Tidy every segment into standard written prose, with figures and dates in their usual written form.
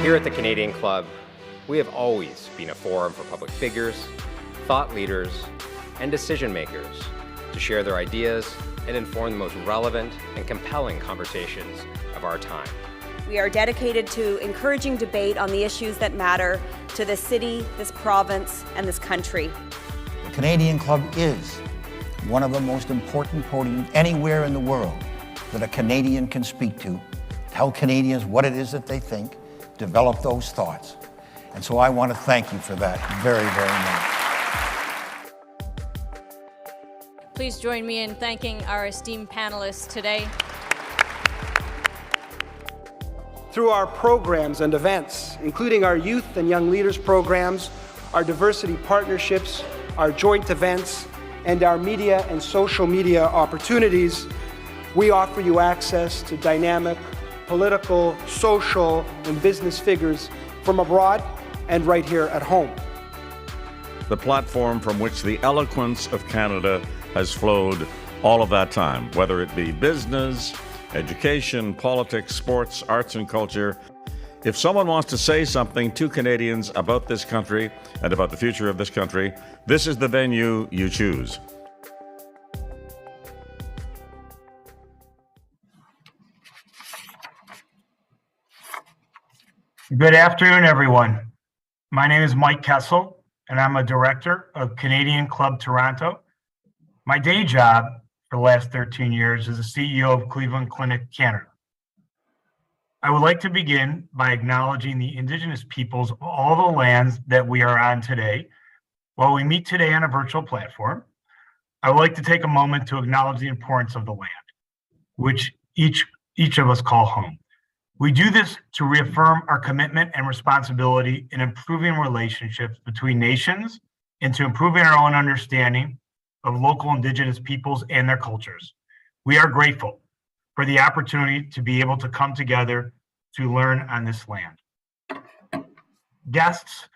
Here at the Canadian Club, we have always been a forum for public figures, thought leaders, and decision makers to share their ideas and inform the most relevant and compelling conversations of our time. We are dedicated to encouraging debate on the issues that matter to this city, this province, and this country. The Canadian Club is one of the most important podiums anywhere in the world that a Canadian can speak to, tell Canadians what it is that they think, develop those thoughts. And so I want to thank you for that very, very much. Please join me in thanking our esteemed panelists today. Through our programs and events, including our youth and young leaders programs, our diversity partnerships, our joint events, and our media and social media opportunities, we offer you access to dynamic political, social, and business figures from abroad and right here at home. The platform from which the eloquence of Canada has flowed all of that time, whether it be business, education, politics, sports, arts, and culture. If someone wants to say something to Canadians about this country and about the future of this country, this is the venue you choose. Good afternoon, everyone. My name is Mike Kessel, and I'm a director of Canadian Club Toronto. My day job for the last 13 years is the CEO of Cleveland Clinic Canada. I would like to begin by acknowledging the Indigenous peoples of all the lands that we are on today. While we meet today on a virtual platform, I would like to take a moment to acknowledge the importance of the land, which each of us call home. We do this to reaffirm our commitment and responsibility in improving relationships between nations and to improving our own understanding of local Indigenous peoples and their cultures. We are grateful for the opportunity to be able to come together to learn on this land. Guests,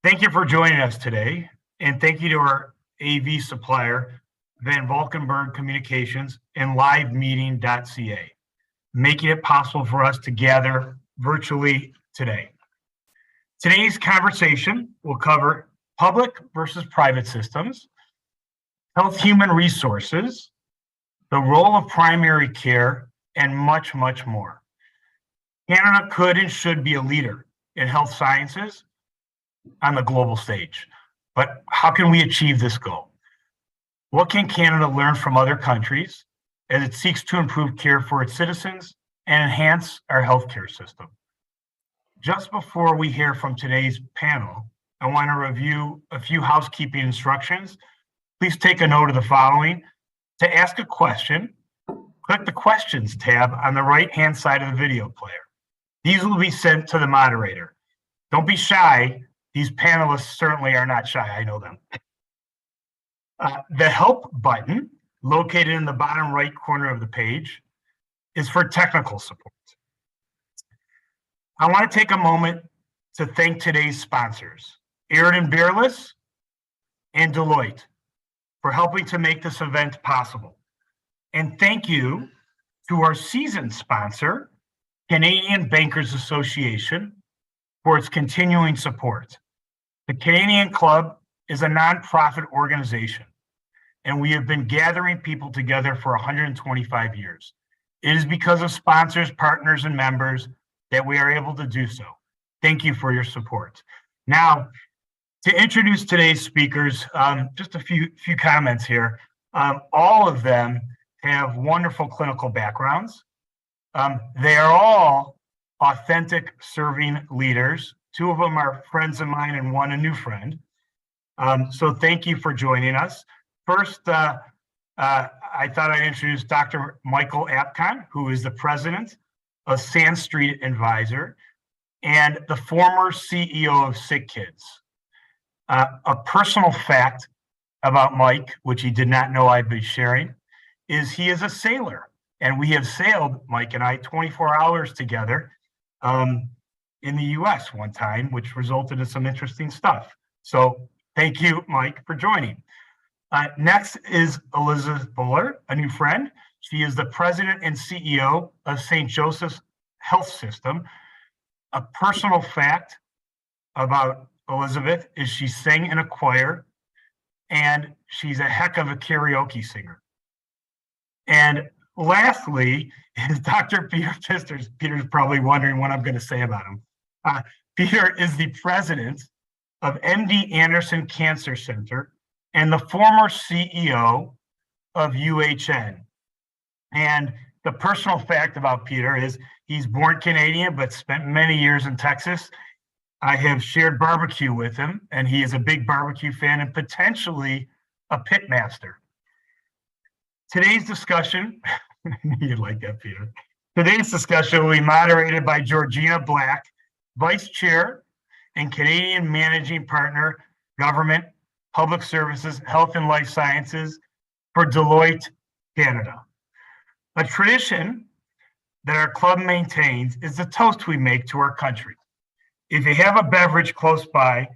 thank you for joining us today, and thank you to our AV supplier, Van Valkenburg Communications and livemeeting.ca, making it possible for us to gather virtually today. Today's conversation will cover public versus private systems, health human resources, the role of primary care, and much, much more. Canada could and should be a leader in health sciences on the global stage. But how can we achieve this goal? What can Canada learn from other countries as it seeks to improve care for its citizens and enhance our healthcare system? Just before we hear from today's panel, I want to review a few housekeeping instructions. Please take a note of the following. To ask a question, click the Questions tab on the right-hand side of the video player. These will be sent to the moderator. Don't be shy. These panelists certainly are not shy. I know them. The Help button, located in the bottom right corner of the page, is for technical support. I want to take a moment to thank today's sponsors, Airden Beerless and Deloitte, for helping to make this event possible. And thank you to our season sponsor, Canadian Bankers Association, for its continuing support. The Canadian Club is a nonprofit organization, and we have been gathering people together for 125 years. It is because of sponsors, partners, and members that we are able to do so. Thank you for your support. Now, to introduce today's speakers, just a few comments here. All of them have wonderful clinical backgrounds. They are all authentic serving leaders. Two of them are friends of mine and one a new friend. So thank you for joining us. First, I thought I'd introduce Dr. Michael Apkon, who is the president of Sand Street Advisor and the former CEO of SickKids. A personal fact about Mike, which he did not know I'd be sharing, is he is a sailor. And we have sailed, Mike and I, 24 hours together in the US one time, which resulted in some interesting stuff. So thank you, Mike, for joining. Next is Elizabeth Buller, a new friend. She is the president and CEO of St. Joseph's Health System. A personal fact about Elizabeth is she sang in a choir, and she's a heck of a karaoke singer. And lastly is Dr. Peter Pisters. Peter's probably wondering what I'm going to say about him. Peter is the president of MD Anderson Cancer Center and the former CEO of UHN. And the personal fact about Peter is he's born Canadian, but spent many years in Texas. I have shared barbecue with him, and he is a big barbecue fan and potentially a pit master. Today's discussion, you'd like that, Peter. Today's discussion will be moderated by Georgina Black, Vice Chair and Canadian Managing Partner, Government, Public Services, Health and Life Sciences for Deloitte, Canada. A tradition that our club maintains is the toast we make to our country. If you have a beverage close by,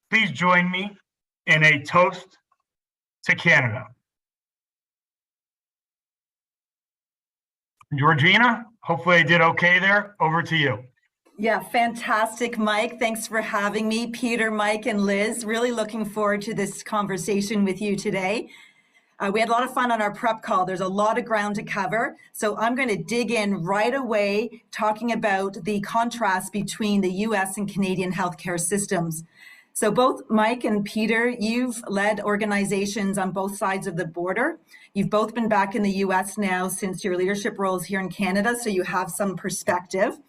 please join me in a toast to Canada. Georgina, hopefully I did okay there. Over to you. Yeah, fantastic, Mike. Thanks for having me. Peter, Mike, and Liz, really looking forward to this conversation with you today. We had a lot of fun on our prep call. There's a lot of ground to cover. So I'm going to dig in right away, talking about the contrast between the US and Canadian healthcare systems. So both Mike and Peter, you've led organizations on both sides of the border. You've both been back in the US now since your leadership roles here in Canada, so you have some perspective.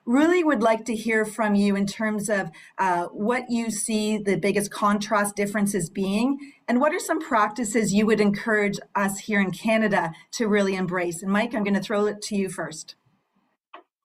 Really would like to hear from you in terms of what you see the biggest contrast differences being, and what are some practices you would encourage us here in Canada to really embrace. And Mike, I'm going to throw it to you first.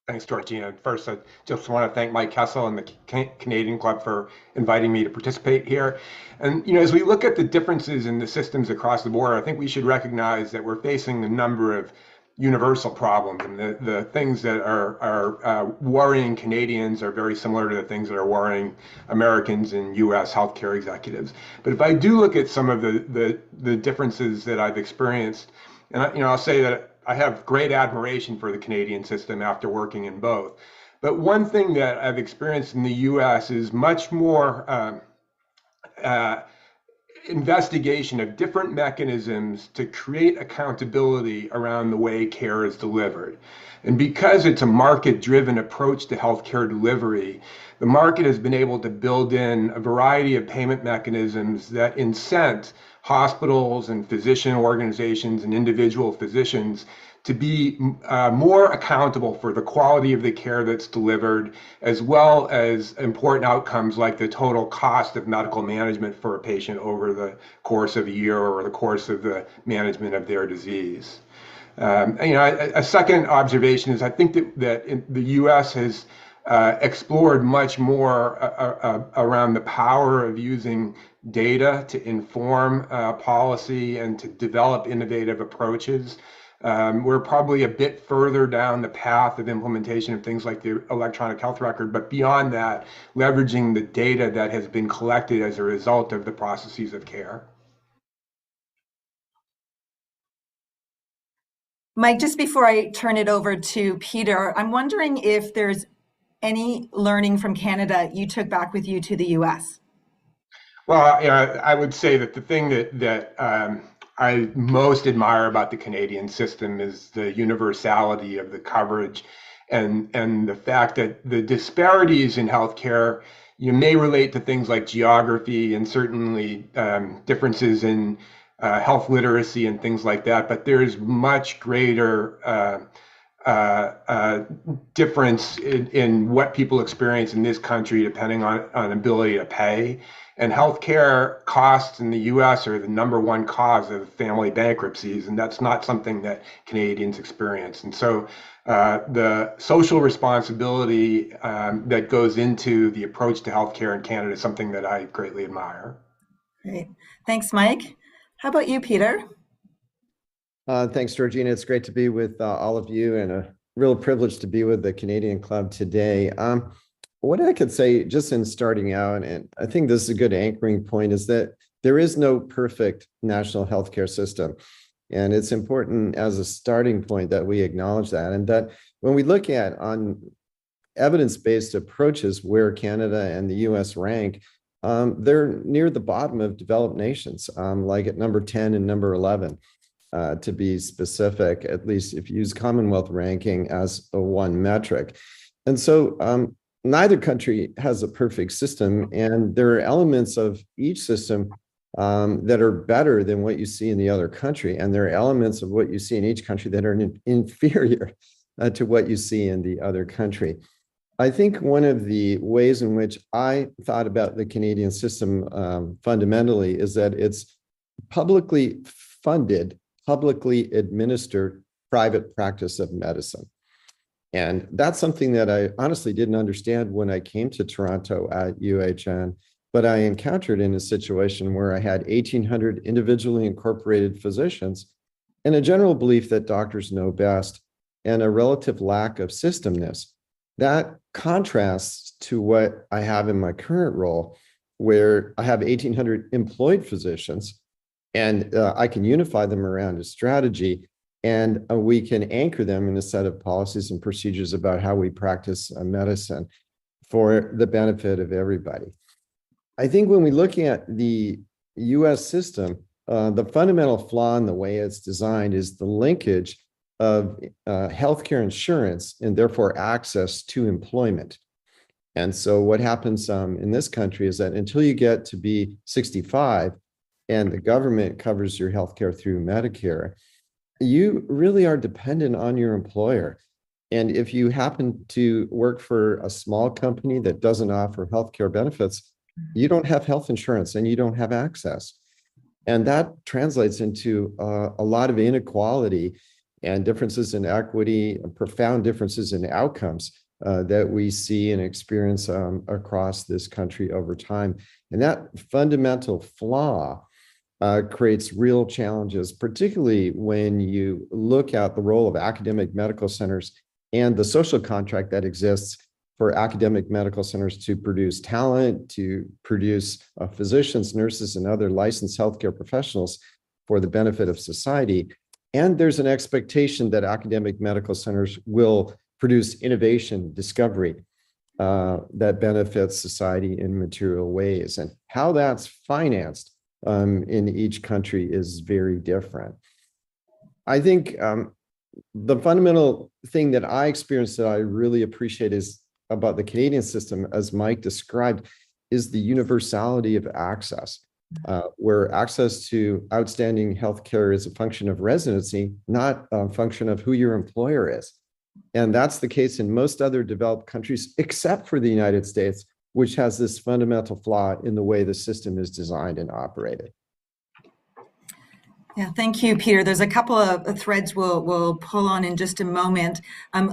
Thanks, Georgina. First, I just want to thank Mike Kessel and the Canadian Club for inviting me to participate here. And, as we look at the differences in the systems across the border, I think we should recognize that we're facing a number of universal problems. And the things that are worrying Canadians are very similar to the things that are worrying Americans and U.S. healthcare executives. But if I do look at some of the differences that I've experienced, and I'll say that I have great admiration for the Canadian system after working in both. But one thing that I've experienced in the U.S. is much more investigation of different mechanisms to create accountability around the way care is delivered. And because it's a market-driven approach to healthcare delivery, the market has been able to build in a variety of payment mechanisms that incent hospitals and physician organizations and individual physicians to be more accountable for the quality of the care that's delivered, as well as important outcomes like the total cost of medical management for a patient over the course of a year or the course of the management of their disease. A second observation is I think that the U.S. has explored much more around the power of using data to inform policy and to develop innovative approaches. We're probably a bit further down the path of implementation of things like the electronic health record, but beyond that, leveraging the data that has been collected as a result of the processes of care. Mike, just before I turn it over to Peter, I'm wondering if there's any learning from Canada you took back with you to the US? Well, I would say that the thing that I most admire about the Canadian system is the universality of the coverage and the fact that the disparities in healthcare may relate to things like geography and certainly differences in health literacy and things like that, but there's much greater difference in what people experience in this country depending on ability to pay. And healthcare costs in the U.S. are the #1 cause of family bankruptcies, and that's not something that Canadians experience. And so the social responsibility that goes into the approach to healthcare in Canada is something that I greatly admire. Great. Thanks, Mike. How about you, Peter? Thanks, Georgina. It's great to be with all of you and a real privilege to be with the Canadian Club today. What I could say just in starting out, and I think this is a good anchoring point, is that there is no perfect national healthcare system. And it's important as a starting point that we acknowledge that. And that when we look at on evidence-based approaches where Canada and the US rank, they're near the bottom of developed nations, like at number 10 and number 11, to be specific, at least if you use Commonwealth ranking as a one metric. And so neither country has a perfect system, and there are elements of each system that are better than what you see in the other country. And there are elements of what you see in each country that are inferior to what you see in the other country. I think one of the ways in which I thought about the Canadian system fundamentally is that it's publicly funded, publicly administered private practice of medicine. And that's something that I honestly didn't understand when I came to Toronto at UHN, but I encountered in a situation where I had 1,800 individually incorporated physicians and a general belief that doctors know best and a relative lack of systemness. That contrasts to what I have in my current role, where I have 1,800 employed physicians and I can unify them around a strategy, and we can anchor them in a set of policies and procedures about how we practice medicine for the benefit of everybody. I think when we look at the US system, the fundamental flaw in the way it's designed is the linkage of healthcare insurance and therefore access to employment. And so what happens in this country is that until you get to be 65 and the government covers your healthcare through Medicare, you really are dependent on your employer. And if you happen to work for a small company that doesn't offer healthcare benefits, you don't have health insurance and you don't have access. And that translates into a lot of inequality and differences in equity, profound differences in outcomes that we see and experience across this country over time. And that fundamental flaw creates real challenges, particularly when you look at the role of academic medical centers and the social contract that exists for academic medical centers to produce talent, to produce physicians, nurses, and other licensed healthcare professionals for the benefit of society. And there's an expectation that academic medical centers will produce innovation, discovery that benefits society in material ways. And how that's financed in each country is very different. I think the fundamental thing that I experienced that I really appreciate is about the Canadian system, as Mike described, is the universality of access. Where access to outstanding healthcare is a function of residency, not a function of who your employer is. And that's the case in most other developed countries, except for the United States, which has this fundamental flaw in the way the system is designed and operated. Yeah, thank you, Peter. There's a couple of threads we'll pull on in just a moment.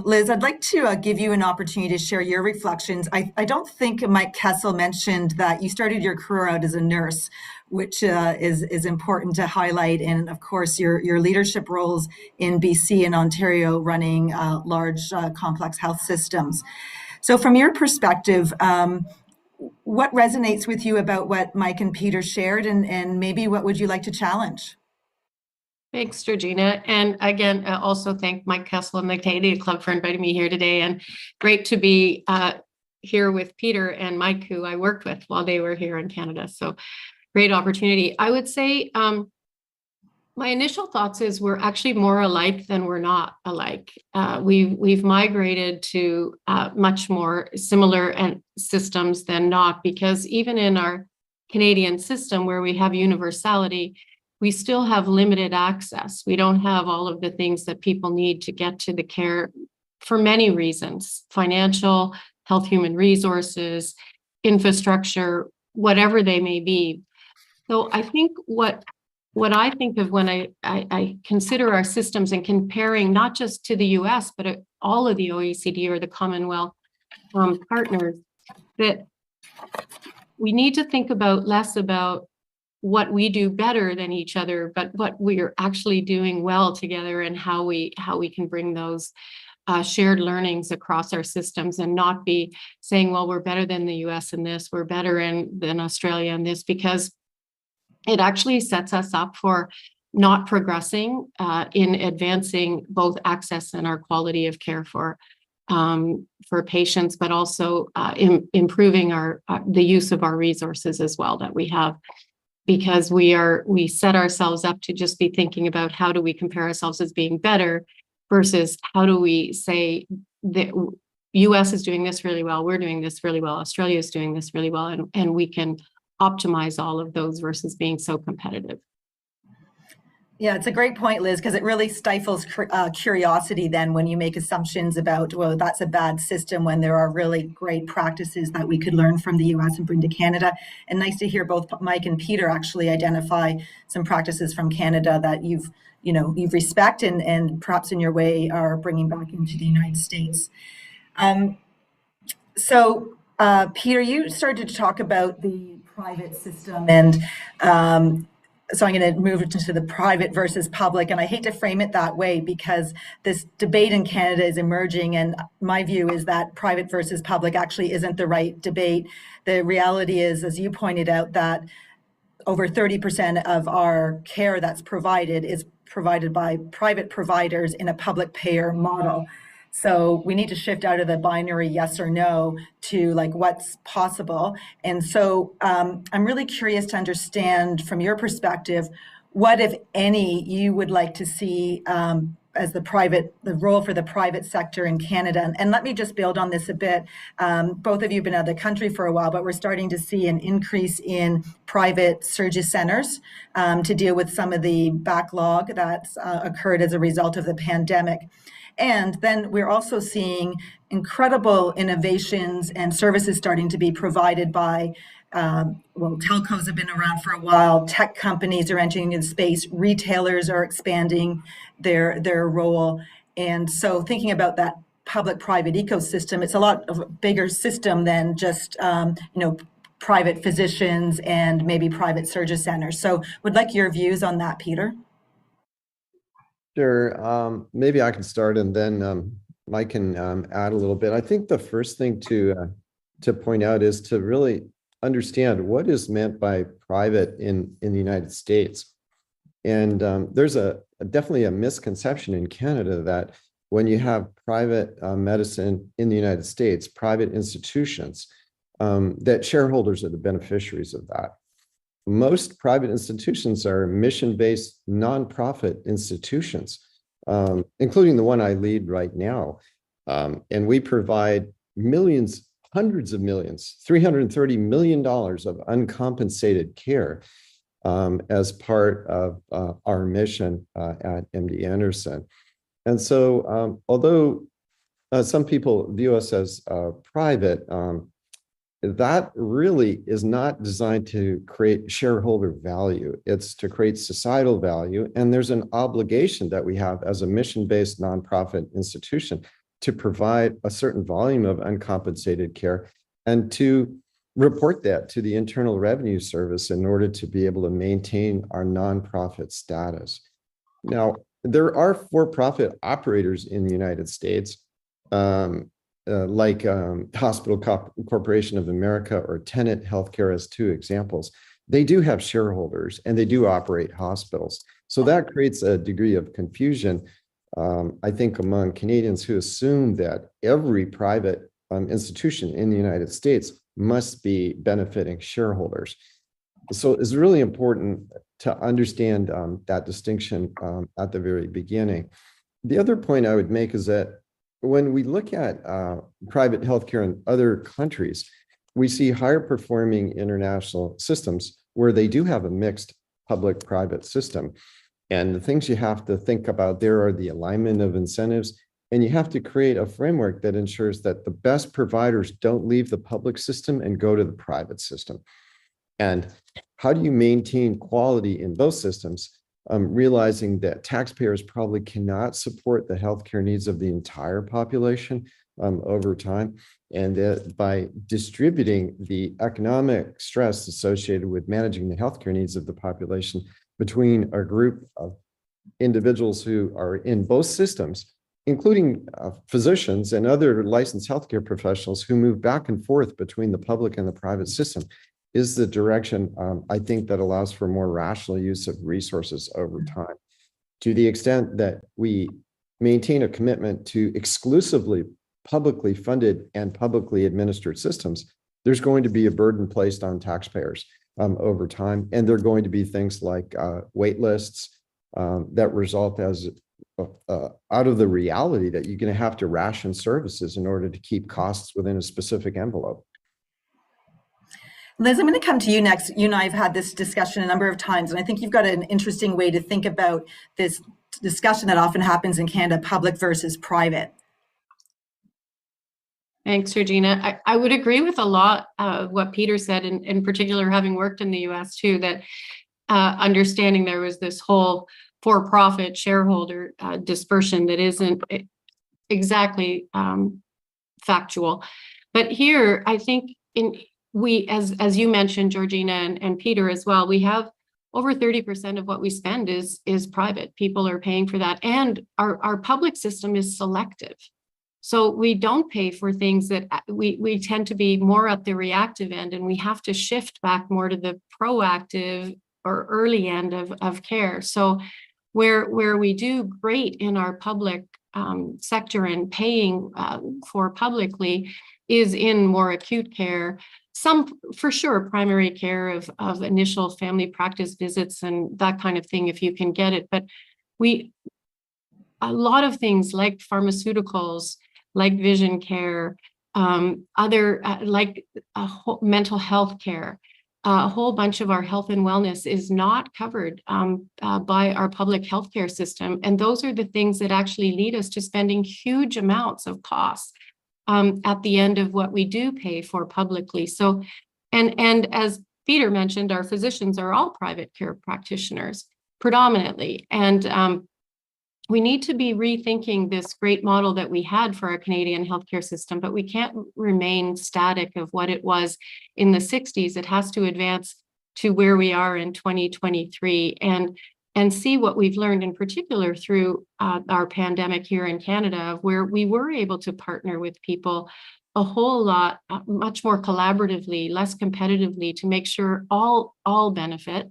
Liz, I'd like to give you an opportunity to share your reflections. I don't think Mike Kessel mentioned that you started your career out as a nurse, which is important to highlight. And of course, your leadership roles in BC and Ontario running large complex health systems. So from your perspective, what resonates with you about what Mike and Peter shared, and maybe what would you like to challenge? Thanks, Georgina. And again, also thank Mike Kessel and the Canadian Club for inviting me here today. And great to be here with Peter and Mike, who I worked with while they were here in Canada. So great opportunity. I would say my initial thoughts is we're actually more alike than we're not alike. We've migrated to much more similar systems than not, because even in our Canadian system where we have universality, we still have limited access. We don't have all of the things that people need to get to the care for many reasons: financial, health, human resources, infrastructure, whatever they may be. So I think what I think of when I consider our systems and comparing not just to the US, but all of the OECD or the Commonwealth partners, that we need to think about less about what we do better than each other, but what we are actually doing well together and how we can bring those shared learnings across our systems, and not be saying, well, we're better than the US in this, we're better than Australia in this, because it actually sets us up for not progressing in advancing both access and our quality of care for for patients, but also improving the use of our resources as well that we have, because we set ourselves up to just be thinking about how do we compare ourselves as being better versus how do we say that US is doing this really well, we're doing this really well, Australia is doing this really well, and we can optimize all of those versus being so competitive. Yeah, it's a great point, Liz, because it really stifles curiosity then when you make assumptions about, well, that's a bad system when there are really great practices that we could learn from the US and bring to Canada. And nice to hear both Mike and Peter actually identify some practices from Canada that you've respect and perhaps in your way are bringing back into the United States. Peter, you started to talk about the private system, and so I'm going to move into the private versus public. And I hate to frame it that way because this debate in Canada is emerging. And my view is that private versus public actually isn't the right debate. The reality is, as you pointed out, that over 30% of our care that's provided is provided by private providers in a public payer model. So we need to shift out of the binary yes or no to like what's possible. And so I'm really curious to understand from your perspective, what, if any, you would like to see as the role for the private sector in Canada. And let me just build on this a bit. Both of you have been out of the country for a while, but we're starting to see an increase in private surgery centers to deal with some of the backlog that's occurred as a result of the pandemic. And then we're also seeing incredible innovations and services starting to be provided by, telcos have been around for a while, tech companies are entering into space, retailers are expanding their role. And so thinking about that public-private ecosystem, it's a lot of a bigger system than just, private physicians and maybe private surgery centers. So would like your views on that, Peter. Sure. Maybe I can start and then Mike can add a little bit. I think the first thing to point out is to really understand what is meant by private in the United States. And there's definitely a misconception in Canada that when you have private medicine in the United States, private institutions, that shareholders are the beneficiaries of that. Most private institutions are mission-based nonprofit institutions, including the one I lead right now. And we provide millions, hundreds of millions, $330 million of uncompensated care as part of our mission at MD Anderson. And so although some people view us as private, that really is not designed to create shareholder value. It's to create societal value. And there's an obligation that we have as a mission-based nonprofit institution to provide a certain volume of uncompensated care and to report that to the Internal Revenue Service in order to be able to maintain our nonprofit status. Now, there are for-profit operators in the United States, like Hospital Corporation of America or Tenet Healthcare as two examples. They do have shareholders and they do operate hospitals. So that creates a degree of confusion, I think, among Canadians who assume that every private institution in the United States must be benefiting shareholders. So it's really important to understand that distinction at the very beginning. The other point I would make is that when we look at private healthcare in other countries, we see higher performing international systems where they do have a mixed public-private system. And the things you have to think about there are the alignment of incentives, and you have to create a framework that ensures that the best providers don't leave the public system and go to the private system. And how do you maintain quality in both systems? Realizing that taxpayers probably cannot support the healthcare needs of the entire population over time, and that by distributing the economic stress associated with managing the healthcare needs of the population between a group of individuals who are in both systems, including physicians and other licensed healthcare professionals who move back and forth between the public and the private system, is the direction, I think, that allows for more rational use of resources over time. To the extent that we maintain a commitment to exclusively publicly funded and publicly administered systems, there's going to be a burden placed on taxpayers over time. And there are going to be things like wait lists that result as out of the reality that you're going to have to ration services in order to keep costs within a specific envelope. Liz, I'm going to come to you next. You and I have had this discussion a number of times, and I think you've got an interesting way to think about this discussion that often happens in Canada, public versus private. Thanks, Georgina. I would agree with a lot of what Peter said, in particular, having worked in the US too, that understanding there was this whole for-profit shareholder dispersion that isn't exactly factual. But here, I think as you mentioned, Georgina and Peter as well, we have over 30% of what we spend is private. People are paying for that. And our public system is selective. So we don't pay for things that we tend to be more at the reactive end, and we have to shift back more to the proactive or early end of care. So where we do great in our public sector and paying for publicly is in more acute care, some for sure primary care of initial family practice visits and that kind of thing if you can get it. But a lot of things like pharmaceuticals, like vision care, other like mental health care, a whole bunch of our health and wellness is not covered by our public healthcare system. And those are the things that actually lead us to spending huge amounts of costs at the end of what we do pay for publicly. So, and as Peter mentioned, our physicians are all private care practitioners predominantly. And we need to be rethinking this great model that we had for our Canadian healthcare system, but we can't remain static of what it was in the 60s. It has to advance to where we are in 2023 and see what we've learned, in particular through our pandemic here in Canada, where we were able to partner with people a whole lot, much more collaboratively, less competitively, to make sure all benefit.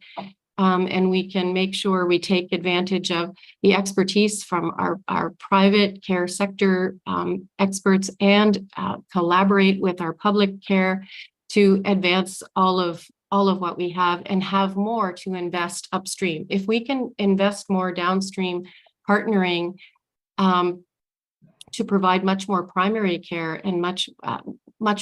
And we can make sure we take advantage of the expertise from our private care sector experts and collaborate with our public care to advance all of what we have and have more to invest upstream. If we can invest more downstream partnering to provide much more primary care and much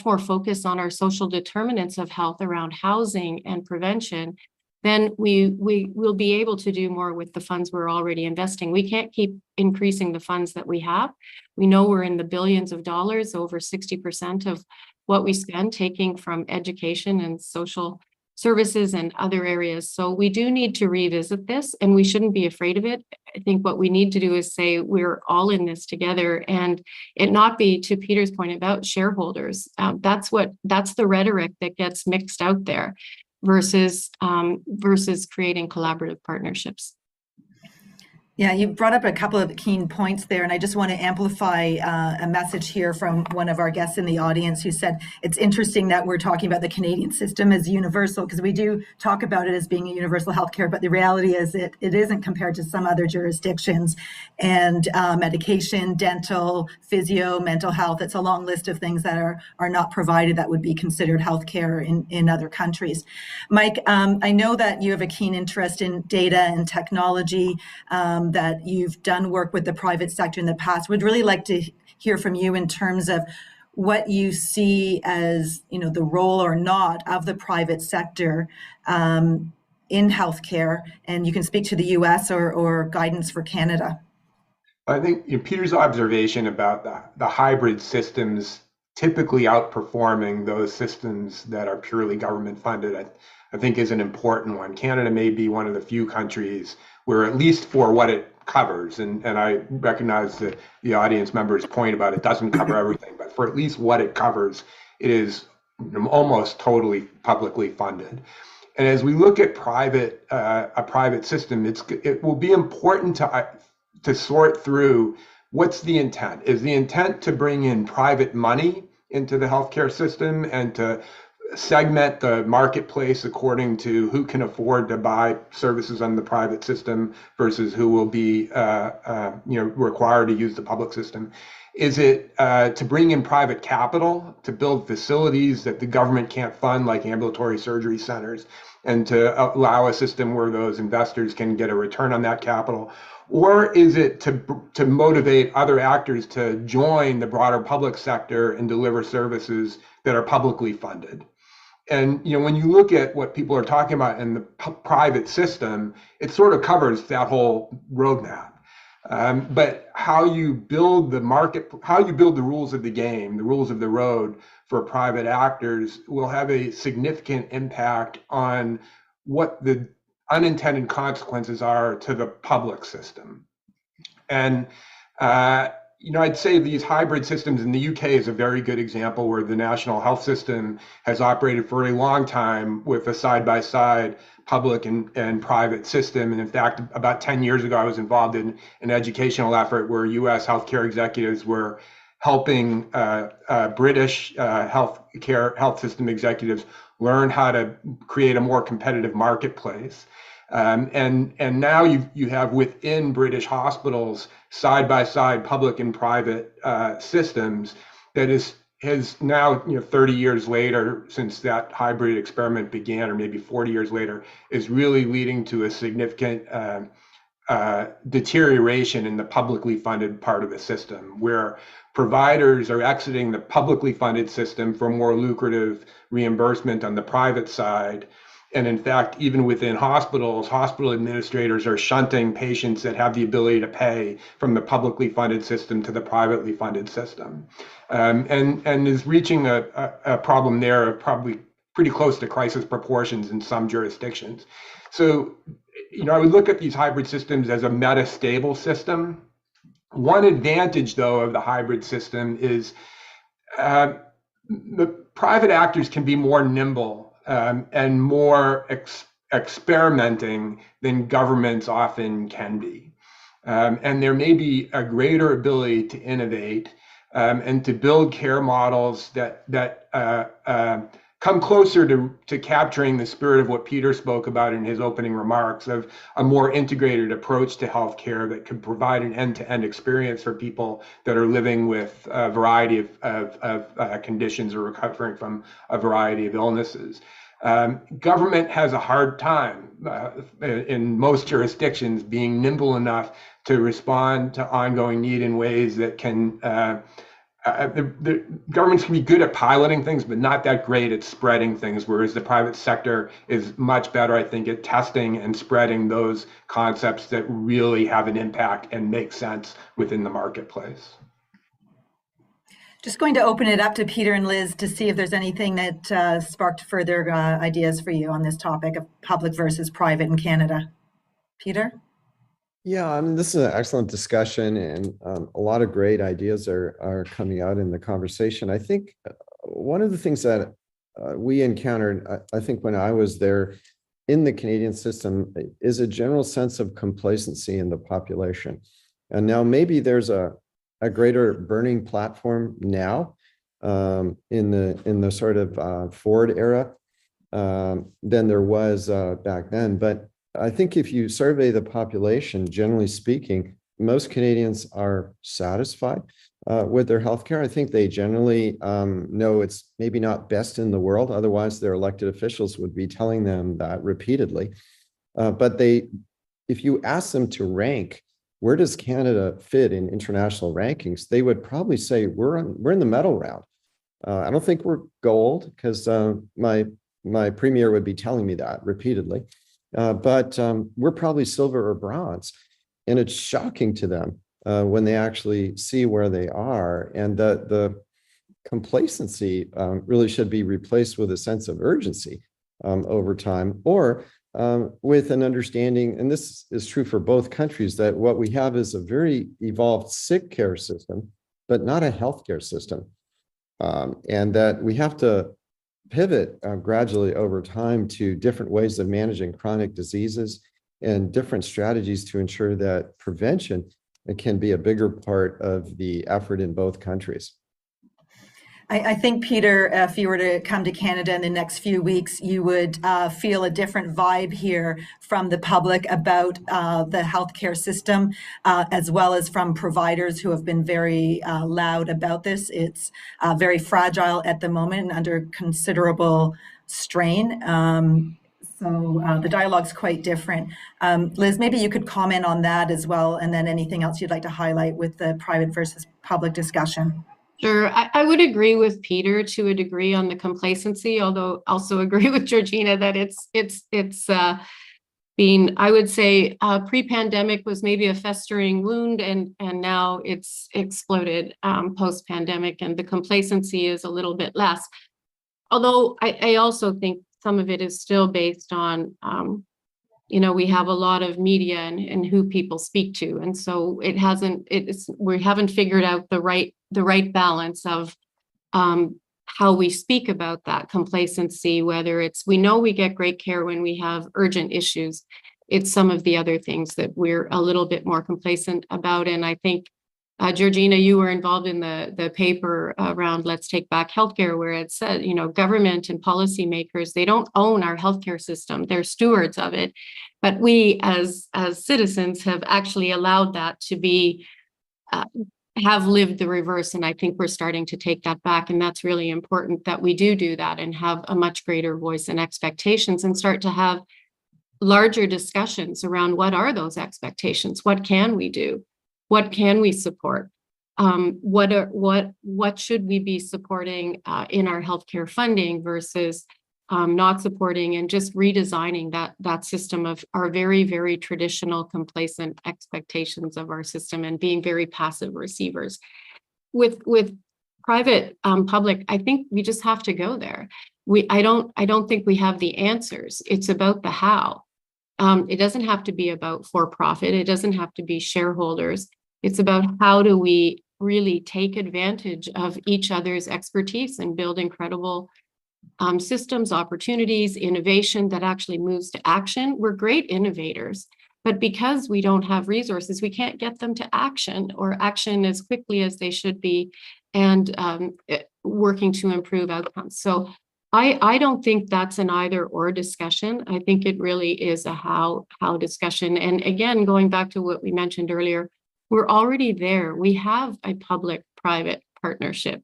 more focus on our social determinants of health around housing and prevention, then we will be able to do more with the funds we're already investing. We can't keep increasing the funds that we have. We know we're in the billions of dollars, over 60% of what we spend, taking from education and social services and other areas. So we do need to revisit this, and we shouldn't be afraid of it. I think what we need to do is say we're all in this together, and it not be, to Peter's point, about shareholders. That's the rhetoric that gets mixed out there versus creating collaborative partnerships. Yeah, you brought up a couple of key points there, and I just want to amplify a message here from one of our guests in the audience who said it's interesting that we're talking about the Canadian system as universal, because we do talk about it as being a universal healthcare, but the reality is it isn't compared to some other jurisdictions. And medication, dental, physio, mental health, it's a long list of things that are not provided that would be considered healthcare in other countries. Mike, I know that you have a keen interest in data and technology, that you've done work with the private sector in the past. Would really like to hear from you in terms of what you see as, the role or not of the private sector in healthcare, and you can speak to the US or guidance for Canada. I think Peter's observation about the hybrid systems typically outperforming those systems that are purely government funded, I think is an important one. Canada may be one of the few countries where, at least for what it covers, and I recognize the audience member's point about it doesn't cover everything, but for at least what it covers, it is almost totally publicly funded. And as we look at a private system, it will be important to sort through what's the intent. Is the intent to bring in private money into the healthcare system and to segment the marketplace according to who can afford to buy services on the private system versus who will be required to use the public system? Is it to bring in private capital to build facilities that the government can't fund, like ambulatory surgery centers, and to allow a system where those investors can get a return on that capital? Or is it to motivate other actors to join the broader public sector and deliver services that are publicly funded? And when you look at what people are talking about in the private system, it sort of covers that whole roadmap. But how you build the market, how you build the rules of the game, the rules of the road for private actors will have a significant impact on what the unintended consequences are to the public system. And I'd say these hybrid systems in the UK is a very good example, where the national health system has operated for a long time with a side-by-side public and private system. And in fact, about 10 years ago, I was involved in an educational effort where US healthcare executives were helping British health system executives learn how to create a more competitive marketplace. And now you have within British hospitals side-by-side public and private systems that has now, 30 years later since that hybrid experiment began, or maybe 40 years later, is really leading to a significant deterioration in the publicly funded part of the system, where providers are exiting the publicly funded system for more lucrative reimbursement on the private side. And in fact, even within hospitals, hospital administrators are shunting patients that have the ability to pay from the publicly funded system to the privately funded system, and is reaching a problem there of probably pretty close to crisis proportions in some jurisdictions. So, I would look at these hybrid systems as a meta-stable system. One advantage, though, of the hybrid system is the private actors can be more nimble and more experimenting than governments often can be. And there may be a greater ability to innovate and to build care models that come closer to capturing the spirit of what Peter spoke about in his opening remarks, of a more integrated approach to healthcare that could provide an end-to-end experience for people that are living with a variety of conditions or recovering from a variety of illnesses. Government has a hard time in most jurisdictions being nimble enough to respond to ongoing need in ways that can the governments can be good at piloting things, but not that great at spreading things, whereas the private sector is much better, I think, at testing and spreading those concepts that really have an impact and make sense within the marketplace. Just going to open it up to Peter and Liz to see if there's anything that sparked further ideas for you on this topic of public versus private in Canada. Peter? Yeah, I mean, this is an excellent discussion, and a lot of great ideas are coming out in the conversation. I think one of the things that we encountered, I think when I was there in the Canadian system, is a general sense of complacency in the population. And now maybe there's a greater burning platform now in the sort of Ford era than there was back then. But I think if you survey the population, generally speaking, most Canadians are satisfied with their healthcare. I think they generally know it's maybe not best in the world. Otherwise, their elected officials would be telling them that repeatedly. But if you ask them to rank, where does Canada fit in international rankings? They would probably say we're in the medal round. I don't think we're gold, because my premier would be telling me that repeatedly. But we're probably silver or bronze. And it's shocking to them when they actually see where they are. And the complacency really should be replaced with a sense of urgency over time, or with an understanding, and this is true for both countries, that what we have is a very evolved sick care system, but not a healthcare system. And that we have to pivot gradually over time to different ways of managing chronic diseases and different strategies to ensure that prevention can be a bigger part of the effort in both countries. I think, Peter, if you were to come to Canada in the next few weeks, you would feel a different vibe here from the public about the healthcare system, as well as from providers who have been very loud about this. It's very fragile at the moment and under considerable strain. So the dialogue's quite different. Liz, maybe you could comment on that as well, and then anything else you'd like to highlight with the private versus public discussion. Sure. I would agree with Peter to a degree on the complacency, although also agree with Georgina that it's been, I would say, pre-pandemic was maybe a festering wound, and now it's exploded post-pandemic, and the complacency is a little bit less. Although I also think some of it is still based on, we have a lot of media and who people speak to, and so we haven't figured out the right balance of how we speak about that complacency, whether we know we get great care when we have urgent issues. It's some of the other things that we're a little bit more complacent about. And I think, Georgina, you were involved in the paper around Let's Take Back Healthcare, where it said, government and policymakers, they don't own our healthcare system. They're stewards of it. But we as citizens have actually allowed that to be have lived the reverse. And I think we're starting to take that back. And that's really important that we do that and have a much greater voice and expectations and start to have larger discussions around what are those expectations? What can we do? What can we support? What should we be supporting in our healthcare funding versus not supporting, and just redesigning that system of our very, very traditional complacent expectations of our system and being very passive receivers. With private public, I think we just have to go there. I don't think we have the answers. It's about the how. It doesn't have to be about for-profit. It doesn't have to be shareholders. It's about how do we really take advantage of each other's expertise and build incredible systems, opportunities, innovation that actually moves to action. We're great innovators, but because we don't have resources, we can't get them to action or action as quickly as they should be, and working to improve outcomes. So I don't think that's an either or discussion. I think it really is a how discussion. And again, going back to what we mentioned earlier, we're already there. We have a public-private partnership.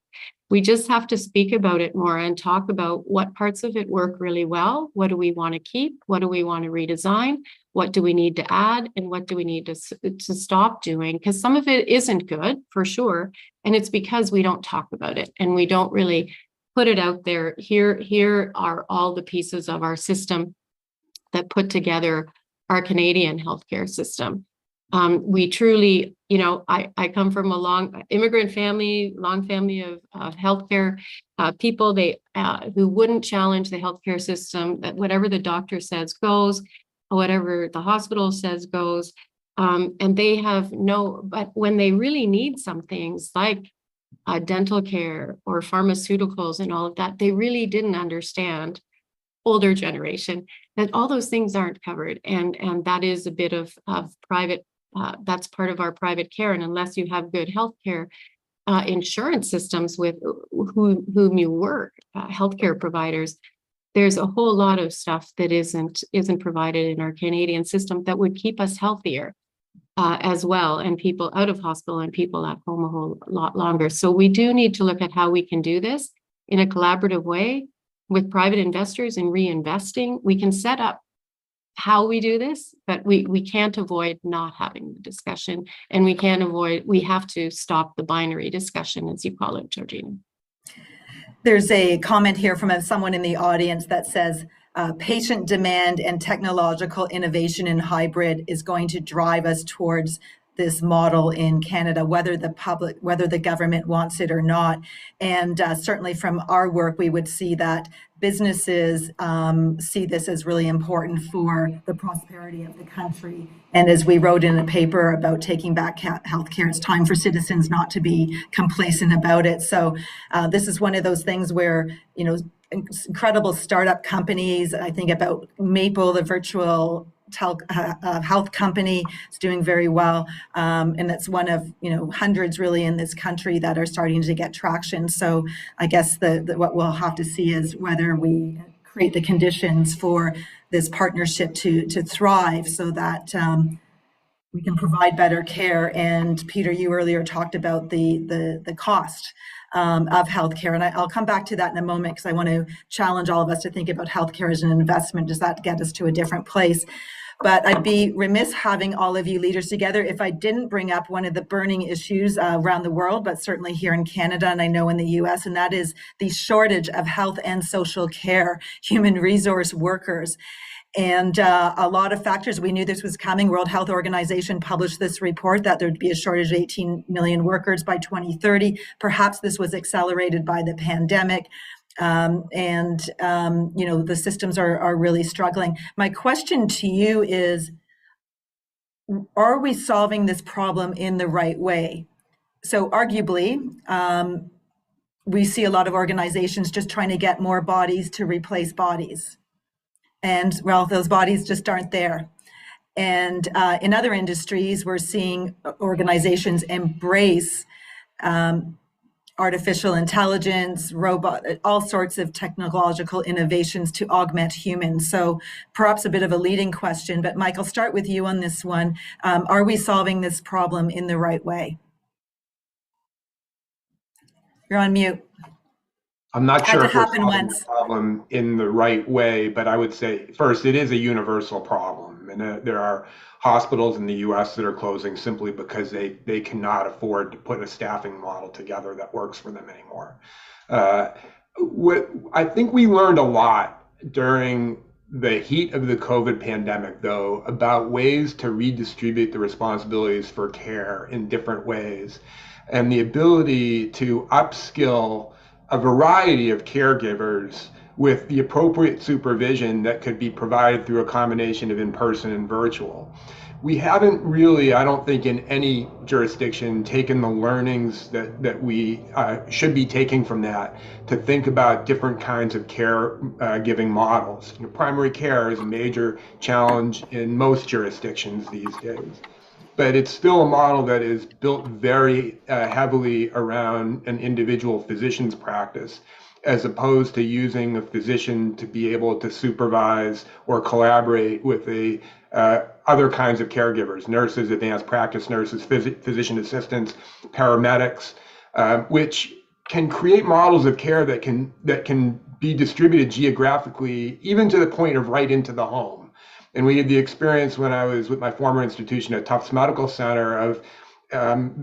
We just have to speak about it more and talk about what parts of it work really well. What do we want to keep? What do we want to redesign? What do we need to add? And what do we need to stop doing? Because some of it isn't good, for sure. And it's because we don't talk about it and we don't really put it out there. Here are all the pieces of our system that put together our Canadian healthcare system. We truly, I come from a long immigrant family, long family of healthcare people, who wouldn't challenge the healthcare system, that whatever the doctor says goes, whatever the hospital says goes. And they have but when they really need some things like dental care or pharmaceuticals and all of that, they really didn't understand, older generation, that all those things aren't covered. And that is a bit of private. That's part of our private care. And unless you have good healthcare insurance systems with whom you work, healthcare providers, there's a whole lot of stuff that isn't provided in our Canadian system that would keep us healthier as well, and people out of hospital and people at home a whole lot longer. So we do need to look at how we can do this in a collaborative way with private investors and reinvesting. We can set up how we do this, but we can't avoid not having the discussion, and we have to stop the binary discussion, as you call it, Georgina. There's a comment here from someone in the audience that says, patient demand and technological innovation in hybrid is going to drive us towards this model in Canada, whether the government wants it or not. And certainly from our work, we would see that businesses see this as really important for the prosperity of the country. And as we wrote in a paper about taking back healthcare, it's time for citizens not to be complacent about it. So this is one of those things where, incredible startup companies, I think about Maple, the virtual health company. It's doing very well, and it's one of hundreds really in this country that are starting to get traction. So I guess what we'll have to see is whether we create the conditions for this partnership to thrive, so that we can provide better care. And Peter, you earlier talked about the cost of healthcare, and I'll come back to that in a moment, because I want to challenge all of us to think about healthcare as an investment. Does that get us to a different place? But I'd be remiss having all of you leaders together if I didn't bring up one of the burning issues around the world, but certainly here in Canada, and I know in the US, and that is the shortage of health and social care, human resource workers. And a lot of factors, we knew this was coming. World Health Organization published this report that there'd be a shortage of 18 million workers by 2030. Perhaps this was accelerated by the pandemic. The systems are really struggling. My question to you is, are we solving this problem in the right way? So arguably, we see a lot of organizations just trying to get more bodies to replace bodies. And well, those bodies just aren't there. And in other industries, we're seeing organizations embrace artificial intelligence, robot, all sorts of technological innovations to augment humans. So perhaps a bit of a leading question, but Mike, I'll start with you on this one. Are we solving this problem in the right way? You're on mute. I'm not sure if we're happen solving once. the problem in the right way, but I would say, first, it is a universal problem. And there are hospitals in the US that are closing simply because they cannot afford to put a staffing model together that works for them anymore. I think we learned a lot during the heat of the COVID pandemic, though, about ways to redistribute the responsibilities for care in different ways, and the ability to upskill a variety of caregivers with the appropriate supervision that could be provided through a combination of in-person and virtual. We haven't really, I don't think, in any jurisdiction taken the learnings that we should be taking from that to think about different kinds of care giving models. Primary care is a major challenge in most jurisdictions these days, but it's still a model that is built very heavily around an individual physician's practice, as opposed to using a physician to be able to supervise or collaborate with other kinds of caregivers, nurses, advanced practice nurses, physician assistants, paramedics, which can create models of care that can be distributed geographically, even to the point of right into the home. And we had the experience when I was with my former institution at Tufts Medical Center of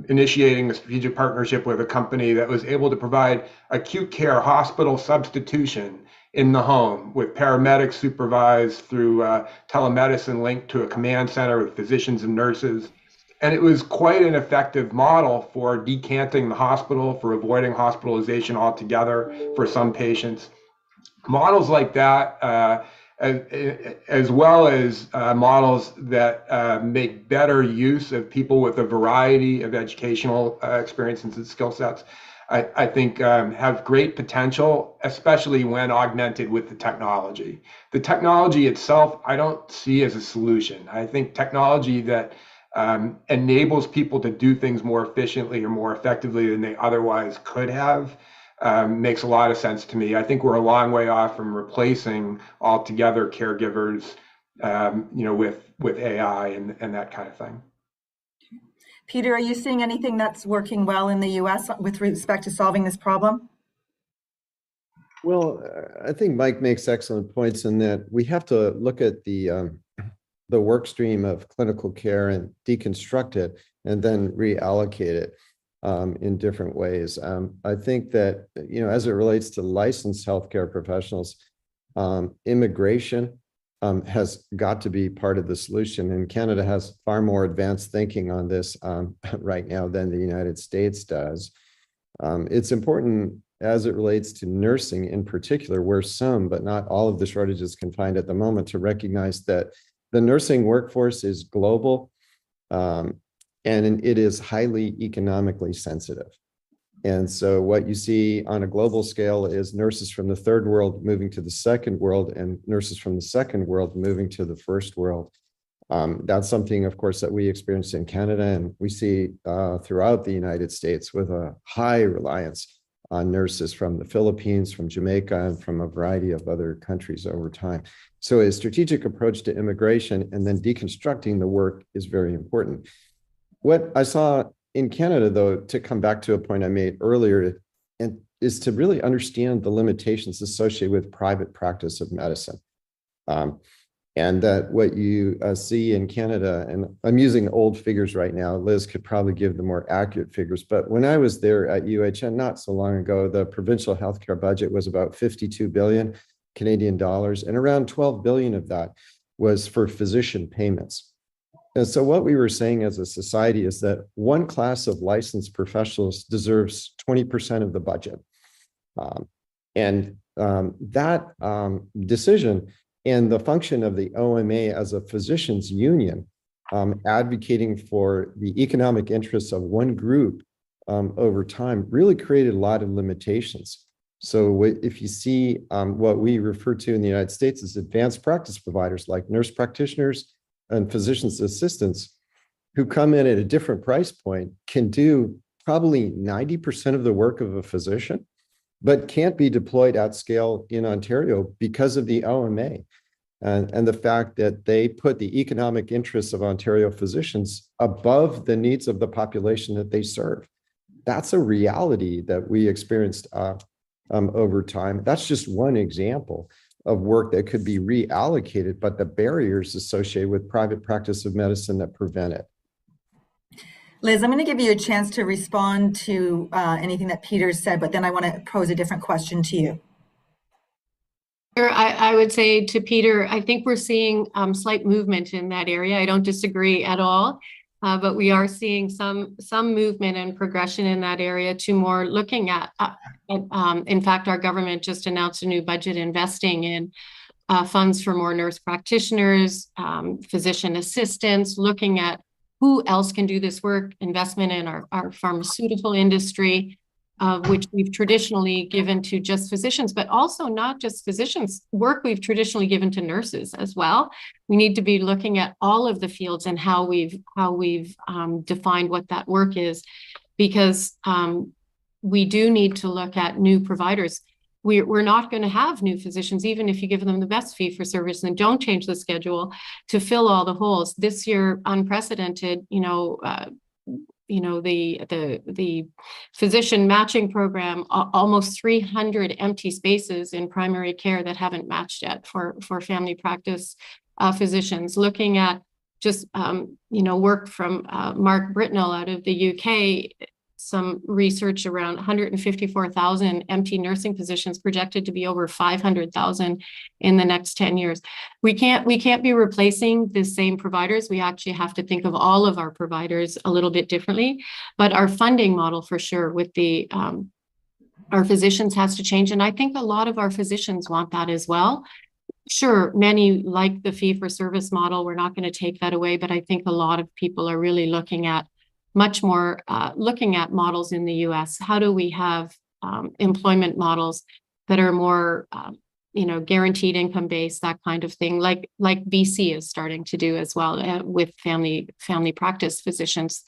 initiating a strategic partnership with a company that was able to provide acute care hospital substitution in the home, with paramedics supervised through telemedicine linked to a command center with physicians and nurses. And it was quite an effective model for decanting the hospital, for avoiding hospitalization altogether for some patients. Models like that, as well as models that make better use of people with a variety of educational experiences and skill sets, I think have great potential, especially when augmented with the technology. The technology itself, I don't see as a solution. I think technology that enables people to do things more efficiently or more effectively than they otherwise could have makes a lot of sense to me. I think we're a long way off from replacing altogether caregivers, with AI and that kind of thing. Peter, are you seeing anything that's working well in the US with respect to solving this problem? Well, I think Mike makes excellent points in that we have to look at the work stream of clinical care and deconstruct it and then reallocate it in different ways. I think that, as it relates to licensed healthcare professionals, immigration has got to be part of the solution. And Canada has far more advanced thinking on this right now than the United States does. It's important as it relates to nursing in particular, where some, but not all of the shortages confined at the moment, to recognize that the nursing workforce is global and it is highly economically sensitive. And so what you see on a global scale is nurses from the third world moving to the second world and nurses from the second world moving to the first world. That's something, of course, that we experience in Canada, and we see throughout the United States with a high reliance on nurses from the Philippines, from Jamaica, and from a variety of other countries over time. So a strategic approach to immigration and then deconstructing the work is very important. What I saw in Canada, though, to come back to a point I made earlier, and is to really understand the limitations associated with private practice of medicine. And that what you see in Canada, and I'm using old figures right now, Liz could probably give the more accurate figures, but when I was there at UHN not so long ago, the provincial healthcare budget was about 52 billion Canadian dollars, and around 12 billion of that was for physician payments. And so what we were saying as a society is that one class of licensed professionals deserves 20% of the budget. That decision and the function of the OMA as a physicians union, advocating for the economic interests of one group over time, really created a lot of limitations. So if you see what we refer to in the United States as advanced practice providers like nurse practitioners and physician's assistants who come in at a different price point, can do probably 90% of the work of a physician, but can't be deployed at scale in Ontario because of the OMA and the fact that they put the economic interests of Ontario physicians above the needs of the population that they serve. That's a reality that we experienced over time. That's just one example of work that could be reallocated, but the barriers associated with private practice of medicine that prevent it. Liz, I'm going to give you a chance to respond to anything that Peter said, but then I want to pose a different question to you. Sure. I would say to Peter, I think we're seeing slight movement in that area. I don't disagree at all, but we are seeing some movement and progression in that area to more looking at, in fact, our government just announced a new budget investing in funds for more nurse practitioners, physician assistants, looking at who else can do this work, investment in our pharmaceutical industry, which we've traditionally given to just physicians, but also not just physicians, work we've traditionally given to nurses as well. We need to be looking at all of the fields and how we've defined what that work is, because we do need to look at new providers. We're not going to have new physicians, even if you give them the best fee for service and don't change the schedule to fill all the holes. This year, unprecedented, the physician matching program, almost 300 empty spaces in primary care that haven't matched yet for family practice physicians. Looking at just, work from Mark Britnell out of the UK, some research around 154,000 empty nursing positions projected to be over 500,000 in the next 10 years. We can't be replacing the same providers. We actually have to think of all of our providers a little bit differently, but our funding model for sure with the our physicians has to change. And I think a lot of our physicians want that as well. Sure, many like the fee for service model. We're not going to take that away, but I think a lot of people are really looking at much more looking at models in the US. How do we have employment models that are more, guaranteed income based, that kind of thing, like BC is starting to do as well with family practice physicians.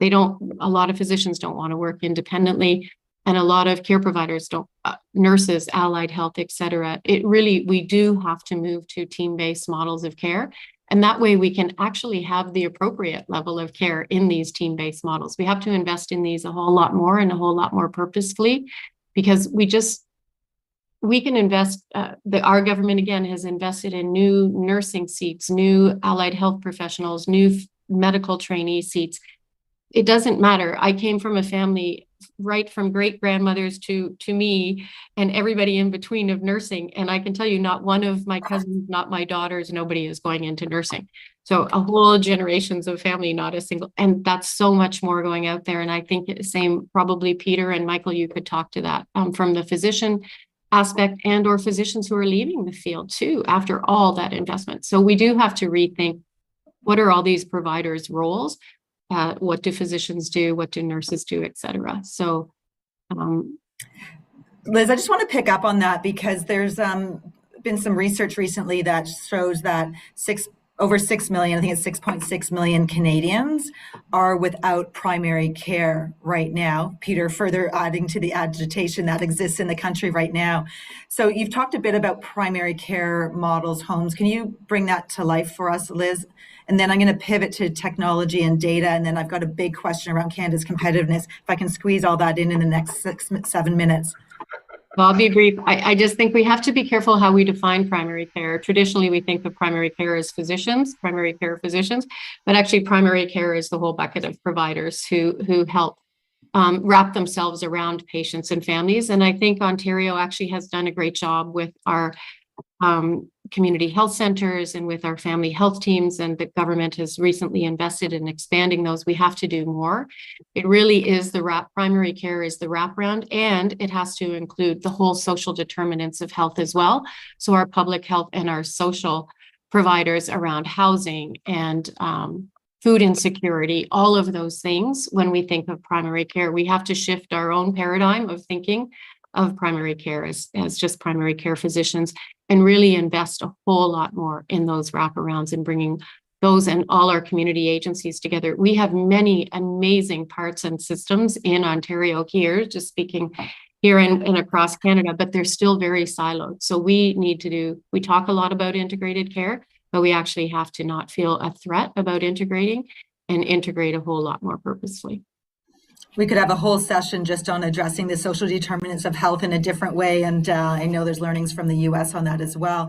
A lot of physicians don't want to work independently, and a lot of care providers don't, nurses, allied health, et cetera. We do have to move to team-based models of care. And that way we can actually have the appropriate level of care in these team-based models. We have to invest in these a whole lot more and a whole lot more purposefully, because we can invest, our government again has invested in new nursing seats, new allied health professionals, new medical trainee seats. It doesn't matter. I came from a family right from great grandmothers to me and everybody in between of nursing. And I can tell you, not one of my cousins, not my daughters, nobody is going into nursing. So a whole generations of family, not a single, and that's so much more going out there. And I think the same, probably Peter and Michael, you could talk to that from the physician aspect and or physicians who are leaving the field too, after all that investment. So we do have to rethink, what are all these providers' roles? What do physicians do? What do nurses do, et cetera? So, Liz, I just want to pick up on that because there's been some research recently that shows that over 6 million, I think it's 6.6 million Canadians are without primary care right now. Peter, further adding to the agitation that exists in the country right now. So you've talked a bit about primary care models, homes. Can you bring that to life for us, Liz? And then I'm going to pivot to technology and data. And then I've got a big question around Canada's competitiveness, if I can squeeze all that in the next 7 minutes. Well, I'll be brief. I just think we have to be careful how we define primary care. Traditionally, we think of primary care as physicians, primary care physicians, but actually primary care is the whole bucket of providers who help wrap themselves around patients and families. And I think Ontario actually has done a great job with our community health centers and with our family health teams, and the government has recently invested in expanding those. We have to do more. It really is primary care is the wraparound, and it has to include the whole social determinants of health as well. So our public health and our social providers around housing and food insecurity, all of those things. When we think of primary care, we have to shift our own paradigm of thinking of primary care as just primary care physicians, and really invest a whole lot more in those wraparounds and bringing those and all our community agencies together. We have many amazing parts and systems in Ontario here, just speaking here and across Canada, but they're still very siloed. So we talk a lot about integrated care, but we actually have to not feel a threat about integrating and integrate a whole lot more purposefully. We could have a whole session just on addressing the social determinants of health in a different way. And I know there's learnings from the US on that as well.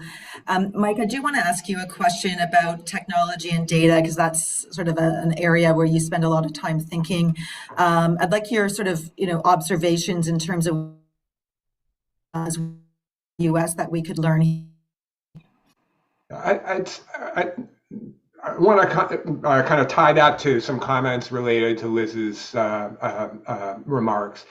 Mike, I do want to ask you a question about technology and data, because that's sort of an area where you spend a lot of time thinking. I'd like your sort of, observations in terms of US that we could learn. I want to kind of tie that to some comments related to Liz's remarks.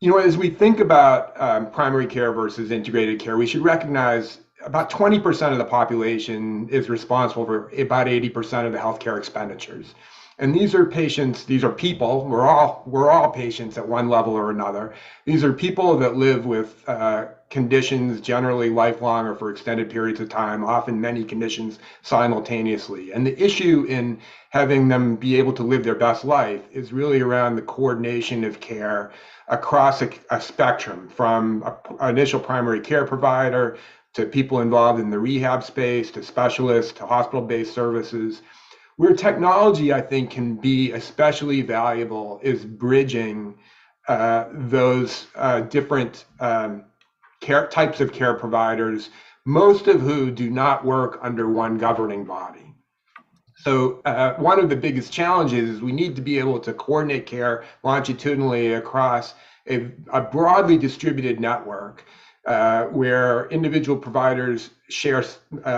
As we think about primary care versus integrated care, we should recognize about 20% of the population is responsible for about 80% of the healthcare expenditures. And these are patients, these are people, we're all patients at one level or another. These are people that live with conditions, generally lifelong or for extended periods of time, often many conditions simultaneously. And the issue in having them be able to live their best life is really around the coordination of care across a spectrum, from an initial primary care provider to people involved in the rehab space, to specialists, to hospital-based services. Where technology, I think, can be especially valuable is bridging those different types of care providers, most of who do not work under one governing body. So one of the biggest challenges is we need to be able to coordinate care longitudinally across a broadly distributed network where individual providers share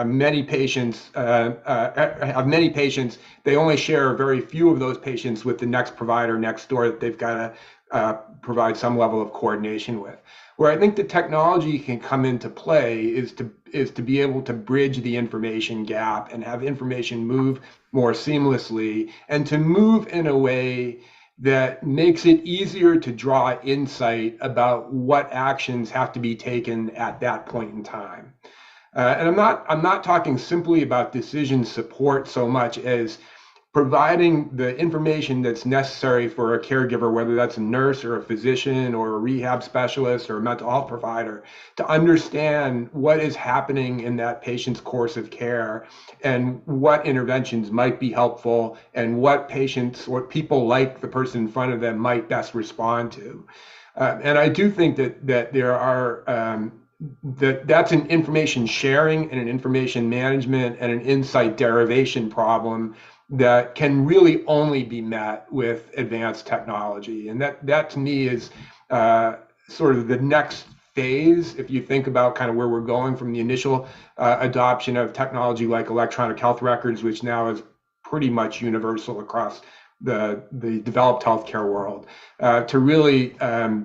many patients, have many patients. They only share very few of those patients with the next provider next door that they've got to provide some level of coordination with. Where I think the technology can come into play is to be able to bridge the information gap and have information move more seamlessly, and to move in a way that makes it easier to draw insight about what actions have to be taken at that point in time. And I'm not talking simply about decision support so much as providing the information that's necessary for a caregiver, whether that's a nurse or a physician or a rehab specialist or a mental health provider, to understand what is happening in that patient's course of care and what interventions might be helpful and what people like the person in front of them might best respond to. And I do think that there are that's an information sharing and an information management and an insight derivation problem that can really only be met with advanced technology. And that to me is sort of the next phase, if you think about kind of where we're going from the initial adoption of technology like electronic health records, which now is pretty much universal across the developed healthcare world, to really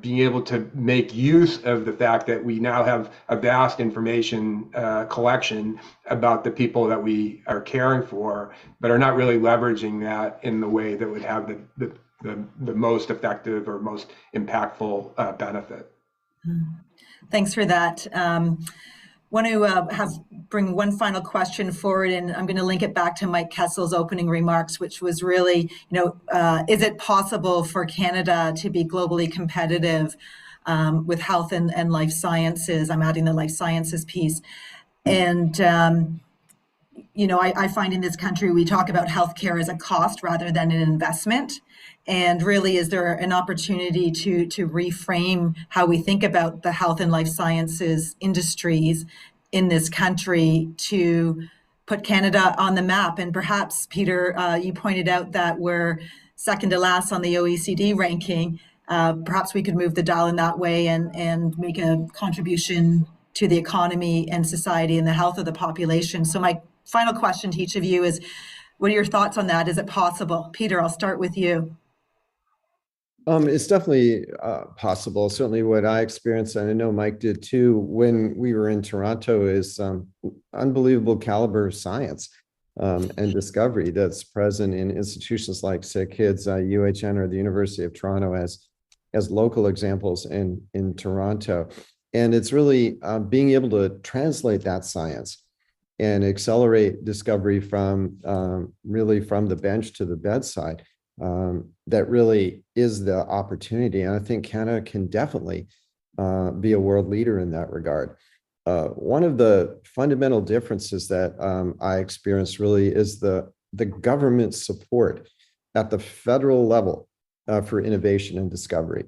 being able to make use of the fact that we now have a vast information collection about the people that we are caring for, but are not really leveraging that in the way that would have the most effective or most impactful benefit. Thanks for that. want to bring one final question forward, and I'm going to link it back to Mike Kessel's opening remarks, which was really, is it possible for Canada to be globally competitive with health and life sciences? I'm adding the life sciences piece. And, I find in this country, we talk about healthcare as a cost rather than an investment. And really, is there an opportunity to reframe how we think about the health and life sciences industries in this country to put Canada on the map? And perhaps, Peter, you pointed out that we're second to last on the OECD ranking. Perhaps we could move the dial in that way and make a contribution to the economy and society and the health of the population. So my final question to each of you is, what are your thoughts on that? Is it possible? Peter, I'll start with you. It's definitely possible. Certainly what I experienced, and I know Mike did too, when we were in Toronto, is unbelievable caliber of science and discovery that's present in institutions like SickKids, UHN, or the University of Toronto as local examples in Toronto. And it's really being able to translate that science and accelerate discovery from really from the bench to the bedside. That really is the opportunity. And I think Canada can definitely be a world leader in that regard. One of the fundamental differences that I experienced really is the government support at the federal level for innovation and discovery.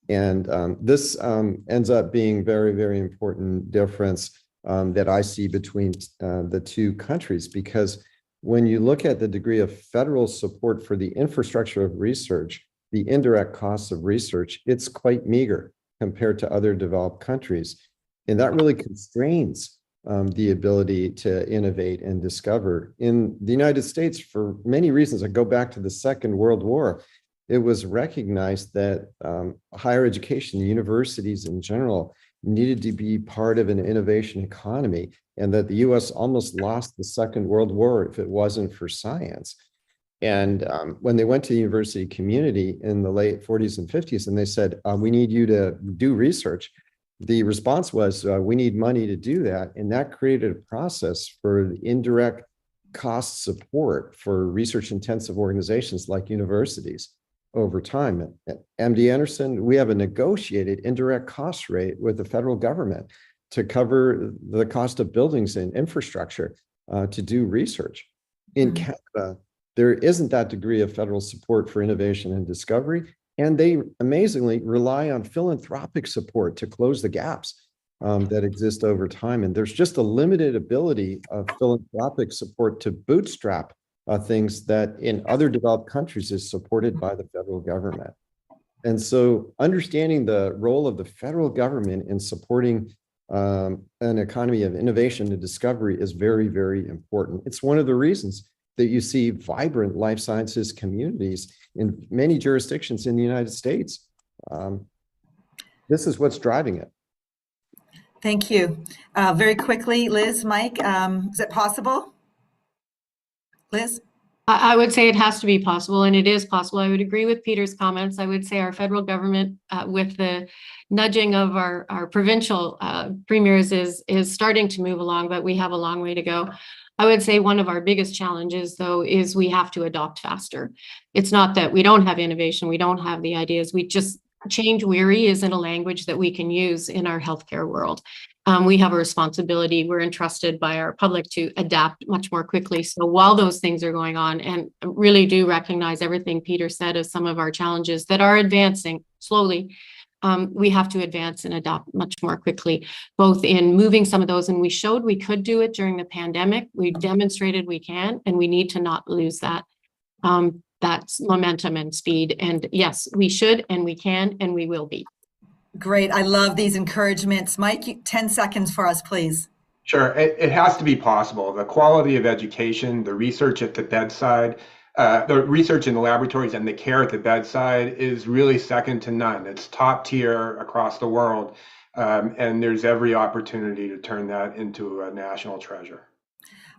And this ends up being very, very important difference that I see between the two countries, because when you look at the degree of federal support for the infrastructure of research, the indirect costs of research, it's quite meager compared to other developed countries. And that really constrains the ability to innovate and discover. In the United States, for many reasons, I go back to the Second World War, it was recognized that higher education, universities in general, needed to be part of an innovation economy, and that the US almost lost the Second World War if it wasn't for science. And when they went to the university community in the late 40s and 50s, and they said, we need you to do research, the response was, we need money to do that. And that created a process for indirect cost support for research intensive organizations like universities over time. At MD Anderson, we have a negotiated indirect cost rate with the federal government to cover the cost of buildings and infrastructure to do research. In Canada, there isn't that degree of federal support for innovation and discovery, and they amazingly rely on philanthropic support to close the gaps that exist over time. And there's just a limited ability of philanthropic support to bootstrap things that in other developed countries is supported by the federal government. And so understanding the role of the federal government in supporting an economy of innovation and discovery is very, very important. It's one of the reasons that you see vibrant life sciences communities in many jurisdictions in the United States. This is what's driving it. Thank you. Very quickly, Liz, Mike, is it possible? Liz? I would say it has to be possible, and it is possible. I would agree with Peter's comments. I would say our federal government, with the nudging of our provincial premiers, is starting to move along, but we have a long way to go. I would say one of our biggest challenges, though, is we have to adopt faster. It's not that we don't have innovation, we don't have the ideas, we just change weary isn't a language that we can use in our healthcare world. We have a responsibility. We're entrusted by our public to adapt much more quickly. So while those things are going on, and really do recognize everything Peter said as some of our challenges that are advancing slowly, we have to advance and adopt much more quickly, both in moving some of those. And we showed we could do it during the pandemic. We demonstrated we can, and we need to not lose that. That's momentum and speed. And yes, we should, and we can, and we will be. Great. I love these encouragements. Mike, 10 seconds for us, please. Sure. It has to be possible. The quality of education, the research at the bedside, the research in the laboratories and the care at the bedside is really second to none. It's top tier across the world. And there's every opportunity to turn that into a national treasure.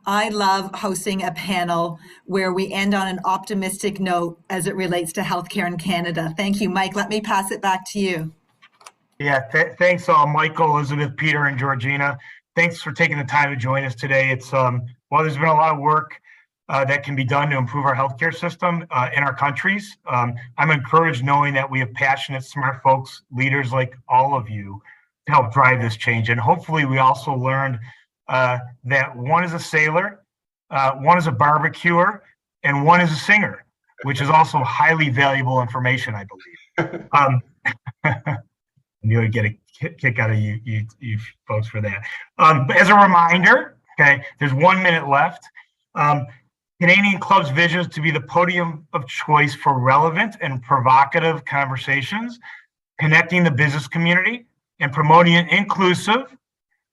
I love hosting a panel where we end on an optimistic note as it relates to healthcare in Canada. Thank you, Mike. Let me pass it back to you. Yeah, thanks all, Michael, Elizabeth, Peter, and Georgina. thanks for taking the time to join us today. It's while there's been a lot of work that can be done to improve our healthcare system in our countries, I'm encouraged knowing that we have passionate, smart folks, leaders like all of you to help drive this change. And hopefully we also learned that one is a sailor, one is a barbecuer, and one is a singer, which is also highly valuable information, I believe. You would get a kick out of you folks for that. But as a reminder, okay, there's 1 minute left. Canadian Club's vision is to be the podium of choice for relevant and provocative conversations, connecting the business community and promoting an inclusive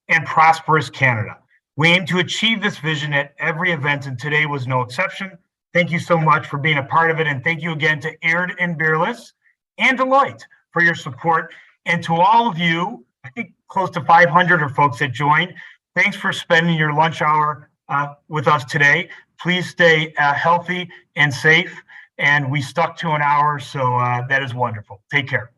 and prosperous Canada. We aim to achieve this vision at every event, and today was no exception. Thank you so much for being a part of it, and thank you again to Aaron Beerless and Deloitte for your support. And to all of you, I think close to 500 are folks that joined, thanks for spending your lunch hour with us today. Please stay healthy and safe, and we stuck to an hour, so that is wonderful. Take care.